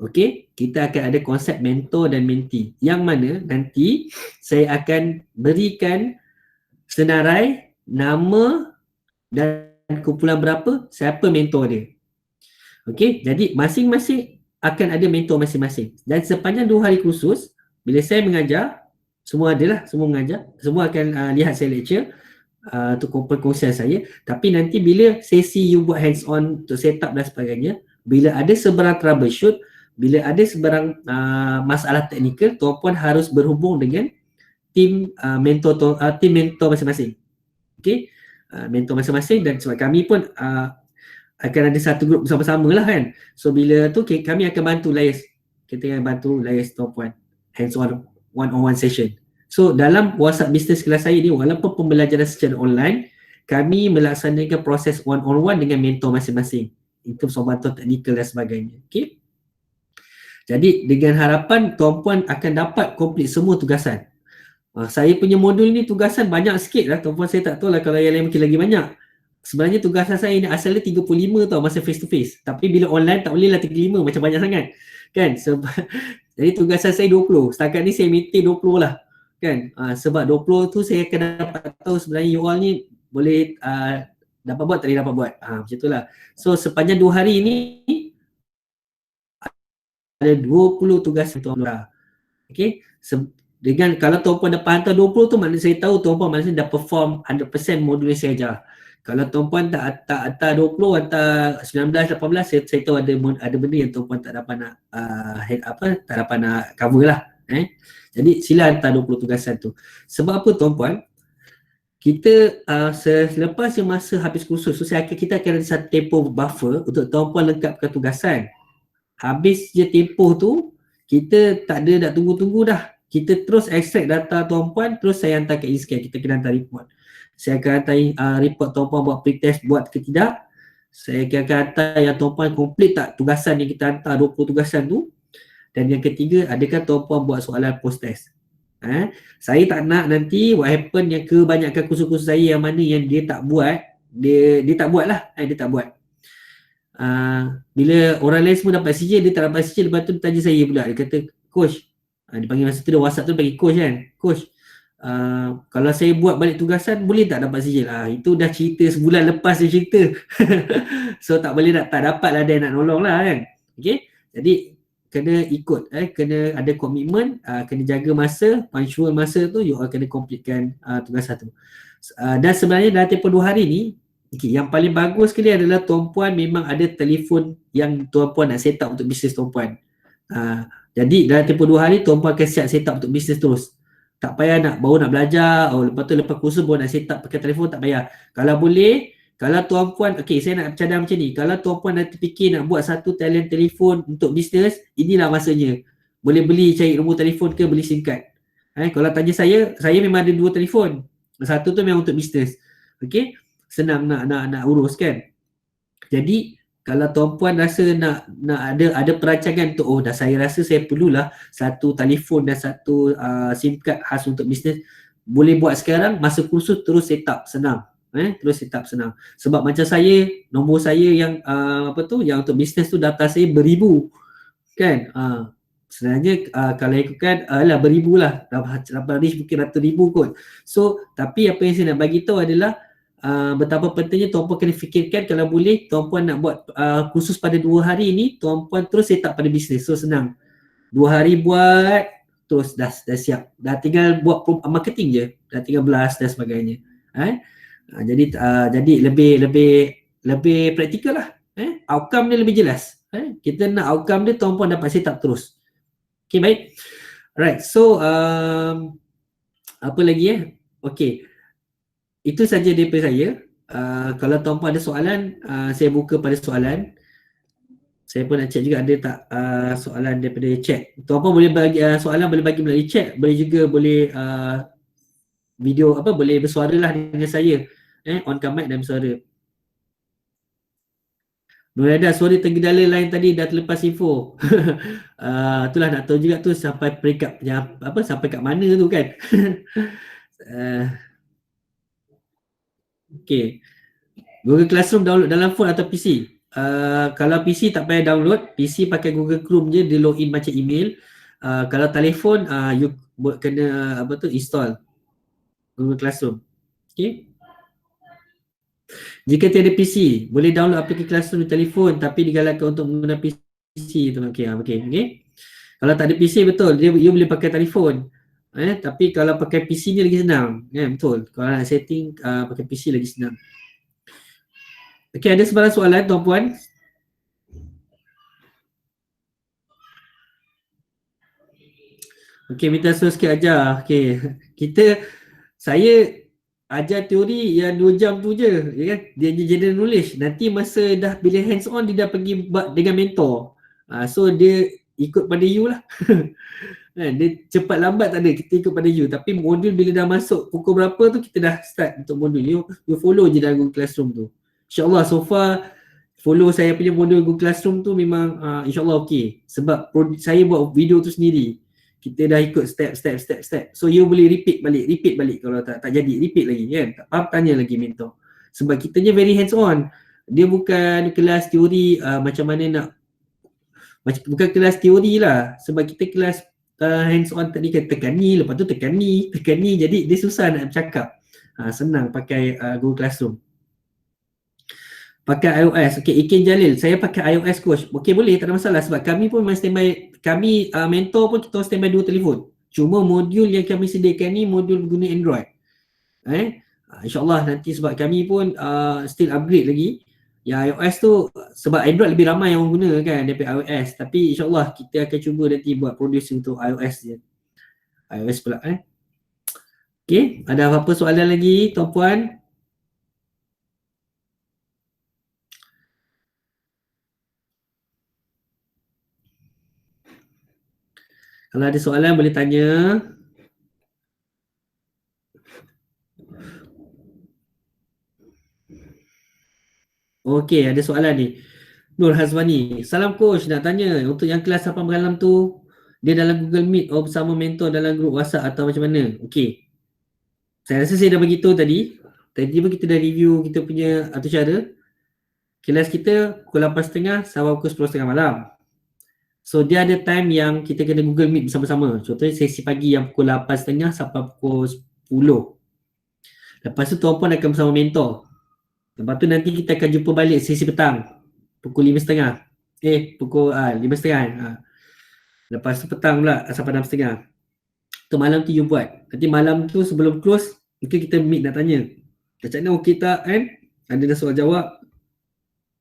Okey, kita akan ada konsep mentor dan mentee, yang mana nanti saya akan berikan senarai nama dan kumpulan berapa, siapa mentor dia. Okey, jadi masing-masing akan ada mentor masing-masing. Dan sepanjang 2 hari kursus, bila saya mengajar, semua adalah, semua mengajar, semua akan lihat saya lecture untuk perkongsian saya. Tapi nanti bila sesi you buat hands on untuk setup dan sebagainya, bila ada sebarang troubleshoot, bila ada sebarang masalah teknikal, tuan puan harus berhubung dengan tim mentor masing-masing. Okey, mentor masing-masing, dan sebab kami pun akan ada satu grup bersama-sama lah kan. So bila tu kami akan bantu liaise, kita akan bantu liaise tuan puan hands on one-on-one session. So dalam WhatsApp Business kelas saya ni, walaupun pembelajaran secara online, kami melaksanakan proses one-on-one dengan mentor masing-masing. Itu soal bantuan teknikal dan sebagainya. Okay. Jadi dengan harapan tuan-puan akan dapat komplit semua tugasan. Saya punya modul ni tugasan banyak sikit lah tuan-puan, saya tak tahu lah kalau yang lain mungkin lagi banyak. Sebenarnya tugasan saya ni asalnya 35 tau masa face to face. Tapi bila online tak boleh lah 35 macam banyak sangat. Kan? Sebab jadi tugasan saya 20. Setakat ni saya maintain 20 lah. Kan? Sebab 20 tu saya akan dapat tahu sebenarnya you all ni boleh dapat buat tak boleh dapat buat. Macam tu lah. So sepanjang 2 hari ni ada 20 tugas tuan-puan. Okay. Dengan kalau tuan-puan dapat hantar 20 tu maknanya saya tahu tuan-puan maknanya dah perform 100% modul yang saya ajar. Kalau tuan-puan tak hantar 20, hantar 19, 18, saya tahu ada benda yang tuan-puan tak dapat nak tak dapat nak cover lah. Jadi sila hantar 20 tugasan tu. Sebab apa tuan-puan? Kita selepas yang masa habis kursus tu kita akan ada satu tempoh buffer untuk tuan-puan lengkapkan tugasan. Habis je tempoh tu, kita tak ada nak tunggu-tunggu dah. Kita terus extract data tuan-puan, terus saya hantar ke e-scan, kita kena hantar report. Saya akan hantar report tuan-puan buat pretest buat ke tidak. Saya akan hantar yang tuan-puan complete tak tugasan yang kita hantar 20 tugasan tu. Dan yang ketiga, adakah tuan-puan buat soalan post-test. Saya tak nak nanti what happen yang kebanyakan kursus-kursus saya yang mana yang dia tak buat, dia tak buat lah, dia tak buat. Bila orang lain semua dapat CJ, dia tak dapat CJ, lepas tu dia tanya saya pula, dia kata, coach, dia panggil masa tu dia WhatsApp tu panggil coach kan, coach, kalau saya buat balik tugasan boleh tak dapat CJ? Itu dah cerita sebulan lepas dia cerita. So tak boleh tak dapat lah dia nak nolong lah kan. Okay, jadi kena ikut, kena ada komitmen, kena jaga masa, punctual masa tu, you all kena completekan tugasan tu. Dan sebenarnya dalam tempoh 2 hari ni, yang paling bagus sekali adalah tuan-puan memang ada telefon yang tuan-puan nak set up untuk bisnes tuan-puan. Jadi dalam tempoh 2 hari tuan-puan akan siap set up untuk bisnes terus. Tak payah baru nak belajar, lepas kursus baru nak set up pakai telefon, tak payah. Kalau boleh, kalau tuan-puan, saya nak cadang macam ni. Kalau tuan-puan nanti fikir nak buat satu talent telefon untuk bisnes, inilah masanya. Boleh beli, cari nombor telefon ke beli SIM card. Kalau tanya saya memang ada 2 telefon. Satu tu memang untuk bisnes. Okay, senang nak urus kan. Jadi kalau tuan-puan rasa nak ada perancangan untuk saya rasa saya perlulah satu telefon dan satu SIM card khas untuk bisnes, boleh buat sekarang, masa kursus terus set up, senang. Terus set up senang. Sebab macam saya, nombor saya yang yang untuk bisnes tu data saya beribu. Kan? Sebenarnya kalau ikutkan beribu lah. Dapat reach mungkin ratus ribu kot. So, tapi apa yang saya nak bagi tahu adalah betapa pentingnya tuan-puan kena fikirkan kalau boleh tuan-puan nak buat kursus pada 2 hari ni, tuan-puan terus set up pada bisnes. So senang. 2 hari buat, terus dah siap. Dah tinggal buat marketing je. Dah tinggal blast dan sebagainya. Jadi lebih praktikal lah. Outcome dia lebih jelas. Kita nak outcome dia tuan-puan dapat set up terus. Okay, baik. Alright, so apa lagi Okay. Itu saja daripada saya. Kalau tuan-puan ada soalan, saya buka pada soalan. Saya pun nak check juga ada tak soalan daripada chat. Tuan-puan boleh bagi soalan, boleh bagi melalui chat, boleh juga boleh video boleh bersuara lah dengan saya. On mic dan bersuara. Nurada, sorry tergedala lain tadi dah terlepas info. Itulah nak tahu juga tu sampai peringkat sampai kat mana tu kan. Okay. Google Classroom download dalam phone atau PC? Kalau PC tak payah download, PC pakai Google Chrome je, dia login macam email. Kalau telefon, you kena install Google Classroom. Okay. Jika tiada PC, boleh download aplikasi Classroom di telefon tapi digalakkan untuk menggunakan PC tu. Okay. Kalau tak ada PC betul, you boleh pakai telefon. Tapi kalau pakai PC ni lagi senang. Betul. Kalau nak setting pakai PC lagi senang. Okay, ada sebarang soalan tuan-puan? Okay, minta suruh sikit ajar. Okay. Saya ajar teori yang 2 jam tu je. Ya kan? Dia general knowledge. Nanti masa dah bila hands on, dia dah pergi dengan mentor. So dia ikut pada you lah. Dia cepat lambat tak ada, kita ikut pada you. Tapi modul bila dah masuk pukul berapa tu kita dah start untuk modul. You follow je dalam Google Classroom tu. InsyaAllah so far follow saya punya modul Google Classroom tu memang insyaAllah okey. Sebab saya buat video tu sendiri. Kita dah ikut step. So you boleh repeat balik kalau tak jadi, repeat lagi kan. Tak faham tanya lagi mentor. Sebab kitanya very hands on. Dia bukan kelas teori macam mana nak, bukan kelas teori lah. Sebab kita kelas hands on tadi kan, tekan ni, lepas tu tekan ni, jadi dia susah nak bercakap. Senang pakai Google Classroom. Pakai iOS. Okey, Ikin Jalil, saya pakai iOS coach. Okey, boleh, tak ada masalah sebab kami pun memang standby, kami mentor pun kita standby 2 telefon. Cuma modul yang kami sediakan ni modul guna Android. InsyaAllah nanti sebab kami pun still upgrade lagi. Yang iOS tu sebab Android lebih ramai yang orang guna kan daripada iOS. Tapi insyaAllah kita akan cuba nanti buat produce untuk iOS je. iOS pula Okey, ada apa-apa soalan lagi tuan-puan? Kalau ada soalan boleh tanya. Okey, ada soalan ni. Nur Hazwani. Salam coach, nak tanya untuk yang kelas 8 malam tu, dia dalam Google Meet bersama mentor dalam grup WhatsApp atau macam mana? Okey. Saya rasa saya dah beritahu tadi. Tadi pun kita dah review kita punya atur cara. Kelas kita pukul 8.30 sampai pukul 10.30 malam. So dia ada time yang kita kena Google Meet bersama-sama. Contohnya sesi pagi yang pukul 8.30 sampai pukul 10. Lepas tu tuan-puan akan bersama mentor. Lepas tu nanti kita akan jumpa balik sesi petang. Pukul 5.30. Pukul 5.30. Lepas tu petang pula sampai 6.30. Tu malam tu you buat. Nanti malam tu sebelum close, mungkin kita meet nak tanya. Macam mana okey tak kan? Ada dah soal jawab.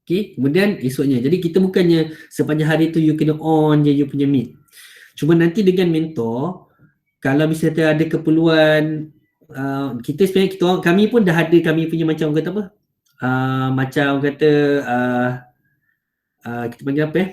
Okay, kemudian esoknya. Jadi kita bukannya sepanjang hari tu you kena on je you punya meet. Cuma nanti dengan mentor, kalau misalnya ada keperluan, kita sebenarnya kami pun dah ada kami punya macam kata apa? Macam kata kita panggil apa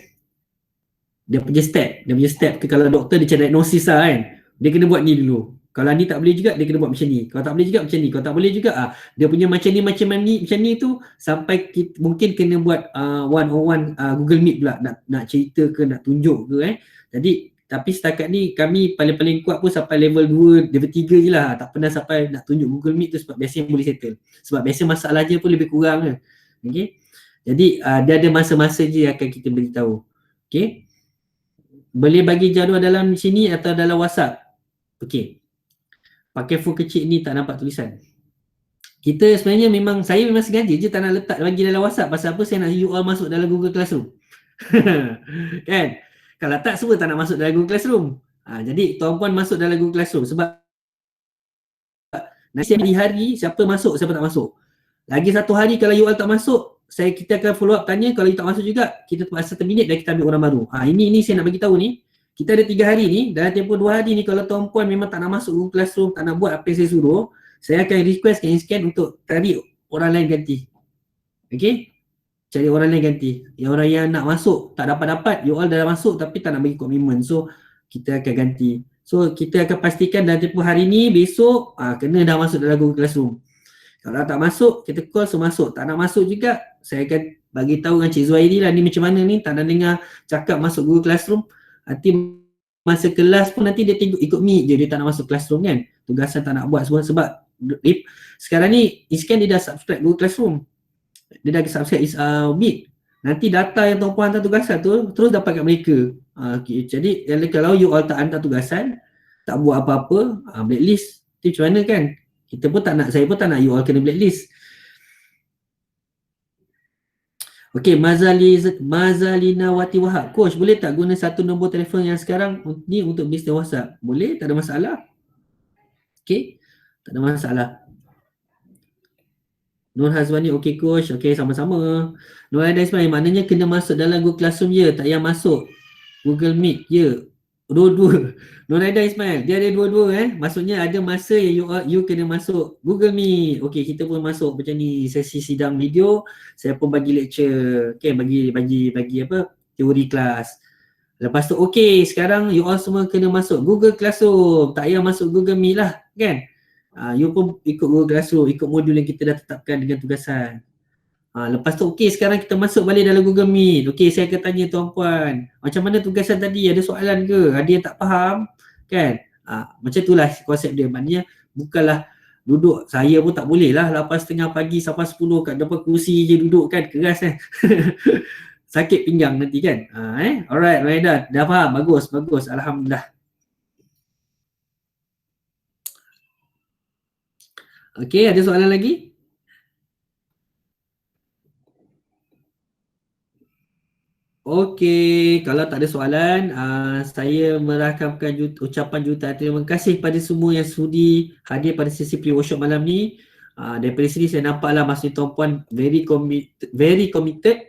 Dia punya step ke, kalau doktor dia cakap diagnosis lah kan. Dia kena buat ni dulu. Kalau ni tak boleh juga dia kena buat macam ni. Kalau tak boleh juga macam ni. Kalau tak boleh juga dia punya macam ni tu sampai kita, mungkin kena buat one-on-one Google Meet pula nak cerita ke, nak tunjuk ke Jadi tapi setakat ni kami paling-paling kuat pun sampai level 2, level 3 je lah. Tak pernah sampai nak tunjuk Google Meet tu sebab biasanya boleh settle. Sebab biasa masalah je pun lebih kurang kan. Okay. Jadi dia ada masa-masa je akan kita beritahu. Okay. Boleh bagi jadual dalam sini atau dalam WhatsApp. Okay. Pakai font kecil ni tak nampak tulisan. Kita sebenarnya saya memang sengaja je tak nak letak bagi dalam WhatsApp. Pasal apa? Saya nak you all masuk dalam Google Classroom. Kan? Kalau tak semua tak nak masuk dalam Google Classroom. Jadi tuan-puan masuk dalam Google Classroom sebab nanti hari siapa masuk, siapa tak masuk. Lagi satu hari kalau you all tak masuk, kita akan follow up tanya. Kalau you tak masuk juga, kita terpaksa terminate dan kita ambil orang baru. Ini saya nak bagi tahu ni. Kita ada 3 hari ni, dalam tempoh 2 hari ni kalau tuan-puan memang tak nak masuk Google Classroom, tak nak buat apa yang saya suruh, saya akan request scan untuk cari orang lain ganti. Okay? Cari orang lain ganti. Yang orang yang nak masuk, tak dapat-dapat, you all dah masuk tapi tak nak bagi komitmen. So, kita akan ganti. So, kita akan pastikan dalam tempoh hari ni, besok, kena dah masuk dalam Google Classroom. Kalau tak masuk, kita call so masuk. Tak nak masuk juga, saya akan bagi tahu dengan Cik Zuhairi lah ni macam mana ni, tak nak dengar cakap masuk Google Classroom. Nanti masa kelas pun nanti dia ikut meet je, dia tak nak masuk classroom kan. Tugasan tak nak buat semua sebab sekarang ni Iskan dia dah subscribe Google Classroom. Dia dah subscribe meet. Nanti data yang tuan-puan hantar tugasan tu terus dapat kat mereka. Okay. Jadi kalau you all tak hantar tugasan, tak buat apa-apa, blacklist. Itu macam mana kan? Kita pun tak nak, saya pun tak nak you all kena blacklist. Okey, Mazalina Wati Wahab. Coach, boleh tak guna satu nombor telefon yang sekarang ni untuk bisnes WhatsApp? Boleh, tak ada masalah. Okey, tak ada masalah. Nur Hazwani, okey coach. Okey, sama-sama. Nur Aida Ismail, maknanya kena masuk dalam Google Classroom je, tak payah masuk Google Meet je. Dua-dua. Nur Aida Ismail, dia ada dua-dua Maksudnya ada masa yang you kena masuk Google Meet. Okey, kita pun masuk macam ni sesi sidang video, saya pun bagi lecture, okey, bagi apa? Teori kelas. Lepas tu okey, sekarang you all semua kena masuk Google Classroom. Tak payah masuk Google Meet lah kan. You pun ikut Google Classroom, ikut modul yang kita dah tetapkan dengan tugasan. Lepas tu okey, sekarang kita masuk balik dalam Google Meet. Okey, saya akan tanya tuan-puan, macam mana tugasan tadi? Ada soalan ke? Ada yang tak faham? Kan? Macam itulah konsep dia. Maknanya bukanlah duduk, saya pun tak boleh lah 8:30 pagi sampai 10 kat depan kursi je duduk kan, keras kan. Sakit pinggang nanti kan. Alright, Raida, dah faham? Bagus, bagus. Alhamdulillah. Okey, ada soalan lagi? Okey, kalau tak ada soalan, saya merakamkan ucapan jutaan terima kasih kepada semua yang sudi hadir pada sesi pre-workshop malam ni. Daripada sini saya nampaklah maksudnya tuan-puan very committed.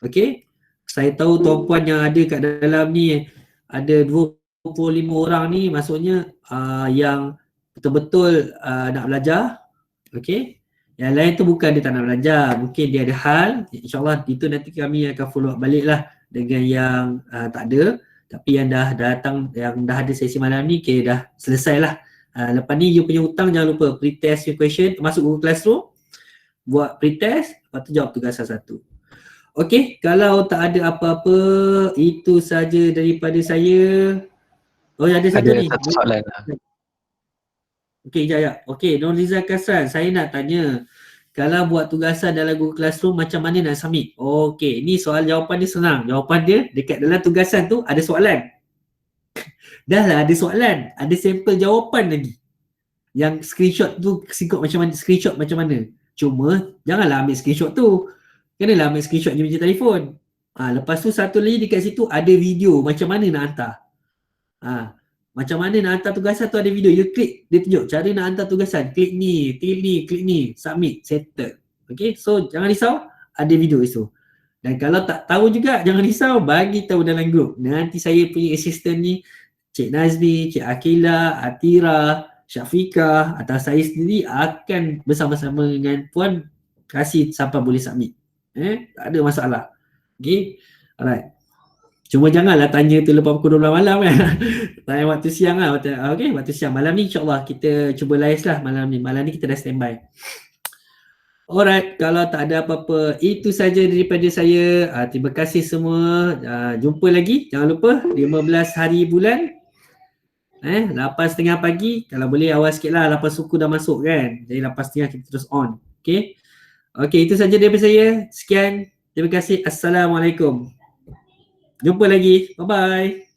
Okey, saya tahu tuan-puan yang ada kat dalam ni ada 25 orang ni, maksudnya yang betul-betul nak belajar. Okey, yang lain tu bukan dia tak nak belajar, mungkin dia ada hal. InsyaAllah itu nanti kami akan follow up balik lah dengan yang tak ada. Tapi yang dah datang, yang dah ada sesi malam ni, okay, dah selesai lah. Lepas ni you punya hutang jangan lupa pre-test your question, masuk Google Classroom, buat pre-test, lepas tu jawab tugasan satu. Okey, kalau tak ada apa-apa, itu saja daripada saya. Oh, ada satu ni. Ada satu soalan. Okey, jap. Okey, Nurliza Kasran, saya nak tanya, kalau buat tugasan dalam Google Classroom, macam mana nak submit? Okey, ni soal jawapan dia senang. Jawapan dia dekat dalam tugasan tu ada soalan. Dah lah ada soalan, ada sampel jawapan lagi. Yang screenshot tu screenshot macam mana? Cuma janganlah ambil screenshot tu. Kenalah ambil screenshot je macam telefon. Lepas tu satu lagi dekat situ ada video macam mana nak hantar. Macam mana nak hantar tugasan tu ada video. You klik, dia tunjuk cara nak hantar tugasan. Klik ni, klik ni, submit, settle. Okay, so jangan risau, ada video itu. Dan kalau tak tahu juga, jangan risau, bagi tahu dalam grup. Nanti saya punya assistant ni, Cik Nazmi, Cik Akila, Atira, Syafiqah atau saya sendiri akan bersama-sama dengan puan kasih sampai boleh submit. Tak ada masalah. Okay, alright. Cuma janganlah tanya tu lepas pukul 12 malam kan. Tanya waktu siang lah. Okay, waktu siang. Malam ni insyaAllah kita cuba live lah malam ni. Malam ni kita dah standby. Alright, kalau tak ada apa-apa, itu saja daripada saya. Terima kasih semua. Jumpa lagi. Jangan lupa 15 hari bulan. 8:30 pagi. Kalau boleh awal sikit lah. 8 suku dah masuk kan. Jadi 8:30 kita terus on. Okay. Okay, itu saja daripada saya. Sekian. Terima kasih. Assalamualaikum. Jumpa lagi. Bye-bye.